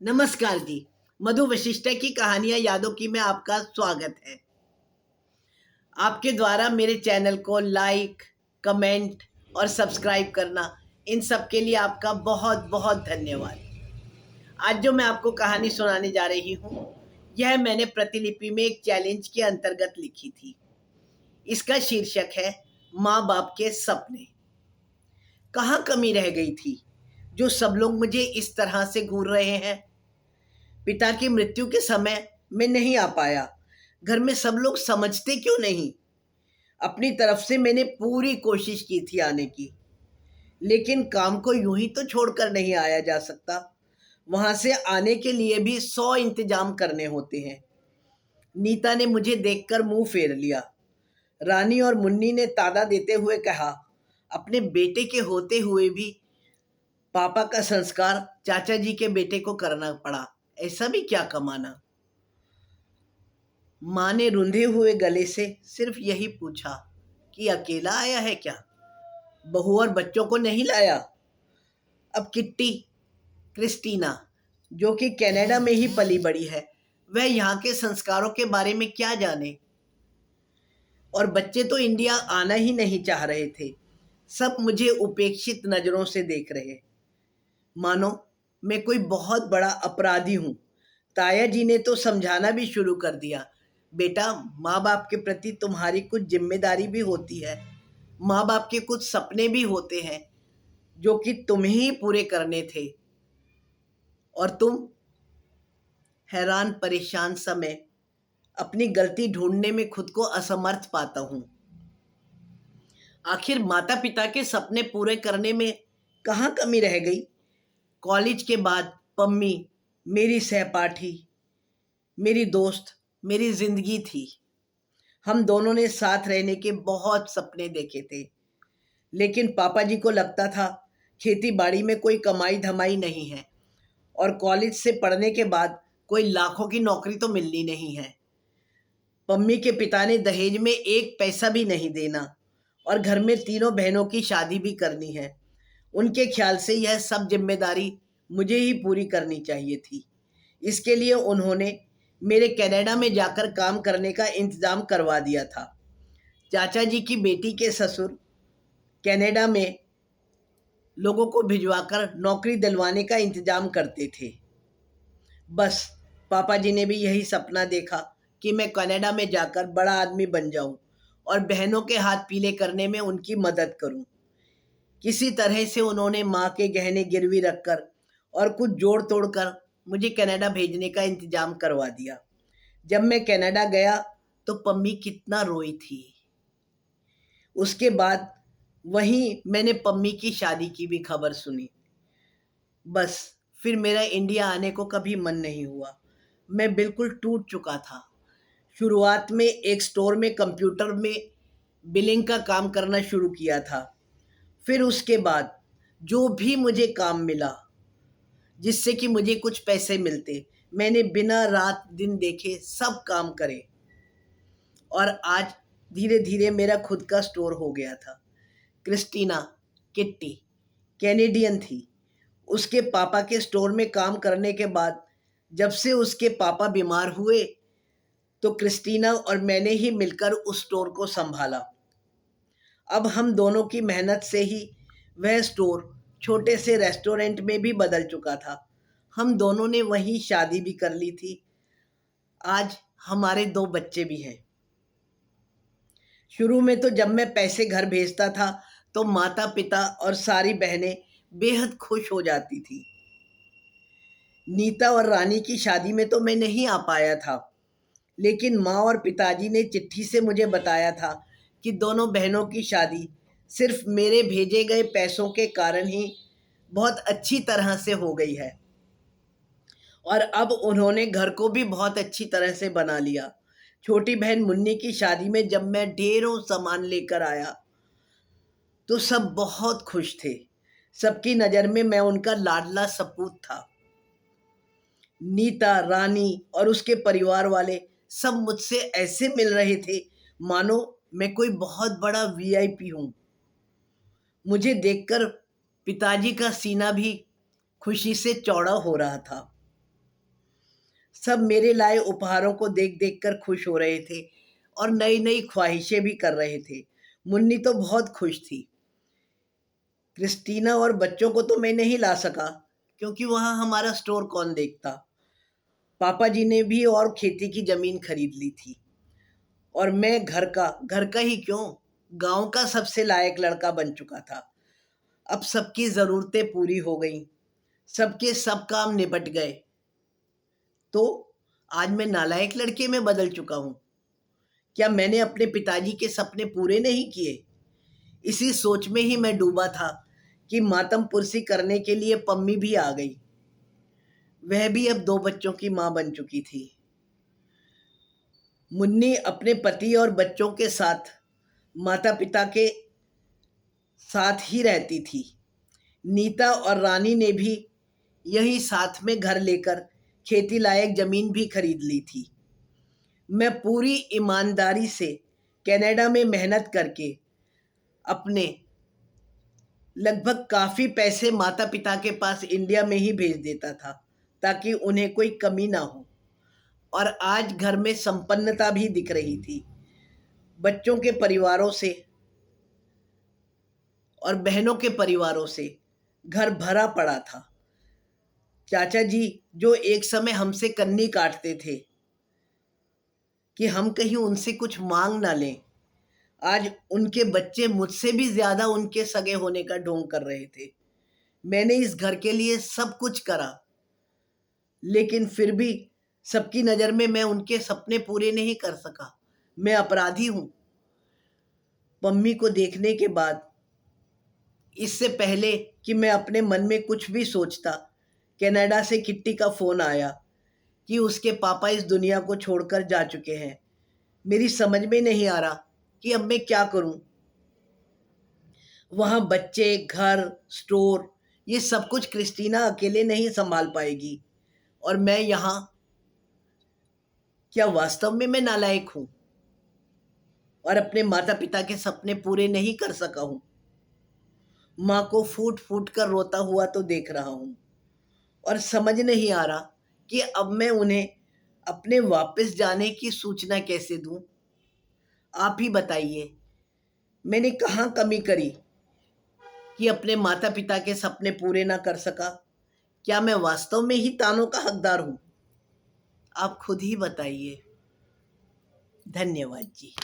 नमस्कार जी। मधु वशिष्ठ की कहानियाँ यादों की में आपका स्वागत है। आपके द्वारा मेरे चैनल को लाइक, कमेंट और सब्सक्राइब करना, इन सब के लिए आपका बहुत-बहुत धन्यवाद। आज जो मैं आपको कहानी सुनाने जा रही हूँ, यह मैंने प्रतिलिपि में एक चैलेंज के अंतर्गत लिखी थी। इसका शीर्षक है माँ-बाप के सपने। कहाँ कमी रह गई थी, जो सब लोग मुझे इस तरह से घूर रहे हैं? पिता की मृत्यु के समय मैं नहीं आ पाया। घर में सब लोग समझते क्यों नहीं? अपनी तरफ से मैंने पूरी कोशिश की थी आने की, लेकिन काम को यूं ही तो छोड़कर नहीं आया जा सकता। वहां से आने के लिए भी 100 इंतजाम करने होते हैं। नीता ने मुझे देखकर मुंह फेर लिया। रानी और मुन्नी ने ताना देते हुए कहा, अपने बेटे के होते हुए भी पापा का संस्कार चाचा जी के बेटे को करना पड़ा, ऐसा भी क्या कमाना? माँ ने रुंधे हुए गले से सिर्फ यही पूछा कि अकेला आया है क्या? बहू और बच्चों को नहीं लाया? अब किट्टी, क्रिस्टीना, जो कि कनाडा में ही पली बड़ी है, वह यहाँ के संस्कारों के बारे में क्या जाने? और बच्चे तो इंडिया आना ही नहीं चाह रहे थे। सब मुझे उपेक्षित नजरों से देख रहे, मानो मैं कोई बहुत बड़ा अपराधी हूँ। ताया जी ने तो समझाना भी शुरू कर दिया, बेटा, माँ बाप के प्रति तुम्हारी कुछ जिम्मेदारी भी होती है। माँ बाप के कुछ सपने भी होते हैं जो कि तुम्हें ही पूरे करने थे, और तुम? हैरान परेशान समय अपनी गलती ढूंढने में खुद को असमर्थ पाता हूँ। आखिर माता पिता के सपने पूरे करने में कहाँ कमी रह गई? कॉलेज के बाद पम्मी मेरी सहपाठी, मेरी दोस्त, मेरी जिंदगी थी। हम दोनों ने साथ रहने के बहुत सपने देखे थे, लेकिन पापा जी को लगता था खेती बाड़ी में कोई कमाई धमाई नहीं है, और कॉलेज से पढ़ने के बाद कोई लाखों की नौकरी तो मिलनी नहीं है। पम्मी के पिता ने दहेज में एक पैसा भी नहीं देना, और घर में तीनों बहनों की शादी भी करनी है। उनके ख्याल से यह सब जिम्मेदारी मुझे ही पूरी करनी चाहिए थी। इसके लिए उन्होंने मेरे कनाडा में जाकर काम करने का इंतजाम करवा दिया था। चाचा जी की बेटी के ससुर कनाडा में लोगों को भिजवाकर नौकरी दिलवाने का इंतजाम करते थे। बस पापा जी ने भी यही सपना देखा कि मैं कनाडा में जाकर बड़ा आदमी बन जाऊं और बहनों के हाथ पीले करने में उनकी मदद करूं। किसी तरह से उन्होंने माँ के गहने गिरवी रखकर और कुछ जोड़ तोड़ कर मुझे कनाडा भेजने का इंतजाम करवा दिया। जब मैं कनाडा गया तो पम्मी कितना रोई थी। उसके बाद वहीं मैंने पम्मी की शादी की भी खबर सुनी। बस फिर मेरा इंडिया आने को कभी मन नहीं हुआ। मैं बिल्कुल टूट चुका था। शुरुआत में एक स्टोर में कंप्यूटर में बिलिंग का काम करना शुरू किया था। फिर उसके बाद जो भी मुझे काम मिला जिससे कि मुझे कुछ पैसे मिलते, मैंने बिना रात दिन देखे सब काम करे, और आज धीरे धीरे मेरा खुद का स्टोर हो गया था। क्रिस्टीना, किट्टी, कैनेडियन थी। उसके पापा के स्टोर में काम करने के बाद जब से उसके पापा बीमार हुए, तो क्रिस्टीना और मैंने ही मिलकर उस स्टोर को संभाला। अब हम दोनों की मेहनत से ही वह स्टोर छोटे से रेस्टोरेंट में भी बदल चुका था। हम दोनों ने वहीं शादी भी कर ली थी। आज हमारे 2 बच्चे भी हैं। शुरू में तो जब मैं पैसे घर भेजता था तो माता पिता और सारी बहनें बेहद खुश हो जाती थी। नीता और रानी की शादी में तो मैं नहीं आ पाया था, लेकिन माँ और पिताजी ने चिट्ठी से मुझे बताया था कि दोनों बहनों की शादी सिर्फ मेरे भेजे गए पैसों के कारण ही बहुत अच्छी तरह से हो गई है, और अब उन्होंने घर को भी बहुत अच्छी तरह से बना लिया। छोटी बहन मुन्नी की शादी में जब मैं ढेरों सामान लेकर आया तो सब बहुत खुश थे। सबकी नज़र में मैं उनका लाडला सपूत था। नीता, रानी और उसके परिवार वाले सब मुझसे ऐसे मिल रहे थे मानो मैं कोई बहुत बड़ा वीआईपी हूँ। मुझे देखकर पिताजी का सीना भी खुशी से चौड़ा हो रहा था। सब मेरे लाए उपहारों को देख-देख कर खुश हो रहे थे और नई-नई ख्वाहिशें भी कर रहे थे। मुन्नी तो बहुत खुश थी। क्रिस्टीना और बच्चों को तो मैं नहीं ला सका क्योंकि वहाँ हमारा स्टोर कौन देखता। पापा जी ने भी और खेती की ज़मीन खरीद ली थी और मैं घर का ही क्यों, गाँव का सबसे लायक लड़का बन चुका था। अब सबकी ज़रूरतें पूरी हो गईं, सबके सब काम निपट गए। तो आज मैं नालायक लड़के में बदल चुका हूँ। क्या मैंने अपने पिताजी के सपने पूरे नहीं किए? इसी सोच में ही मैं डूबा था कि मातम-पुरसी करने के लिए पम्मी भी आ गई। वह भी अब 2 बच्चों की माँ बन चुकी थी। मुन्नी अपने पति और बच्चों के साथ माता-पिता के साथ ही रहती थी। नीता और रानी ने भी यही साथ में घर लेकर खेती लायक ज़मीन भी खरीद ली थी। मैं पूरी ईमानदारी से कनाडा में मेहनत करके अपने लगभग काफ़ी पैसे माता-पिता के पास इंडिया में ही भेज देता था, ताकि उन्हें कोई कमी ना हो। और आज घर में संपन्नता भी दिख रही थी। बच्चों के परिवारों से और बहनों के परिवारों से घर भरा पड़ा था। चाचा जी जो एक समय हमसे कन्नी काटते थे कि हम कहीं उनसे कुछ मांग ना लें, आज उनके बच्चे मुझसे भी ज़्यादा उनके सगे होने का ढोंग कर रहे थे। मैंने इस घर के लिए सब कुछ करा, लेकिन फिर भी सबकी नज़र में मैं उनके सपने पूरे नहीं कर सका। मैं अपराधी हूँ। पम्मी को देखने के बाद, इससे पहले कि मैं अपने मन में कुछ भी सोचता, कनाडा से किट्टी का फ़ोन आया कि उसके पापा इस दुनिया को छोड़कर जा चुके हैं। मेरी समझ में नहीं आ रहा कि अब मैं क्या करूँ? वहाँ बच्चे, घर, स्टोर, ये सब कुछ क्रिस्टीना अकेले नहीं सँभाल पाएगी और मैं यहाँ, क्या वास्तव में मैं नालायक हूँ और अपने माता-पिता के सपने पूरे नहीं कर सका हूँ? माँ को फूट-फूट कर रोता हुआ तो देख रहा हूँ और समझ नहीं आ रहा कि अब मैं उन्हें अपने वापस जाने की सूचना कैसे दूँ? आप ही बताइए, मैंने कहाँ कमी करी कि अपने माता-पिता के सपने पूरे ना कर सका? क्या मैं वास्तव में ही तानों का हकदार हूँ? आप खुद ही बताइए। धन्यवाद जी।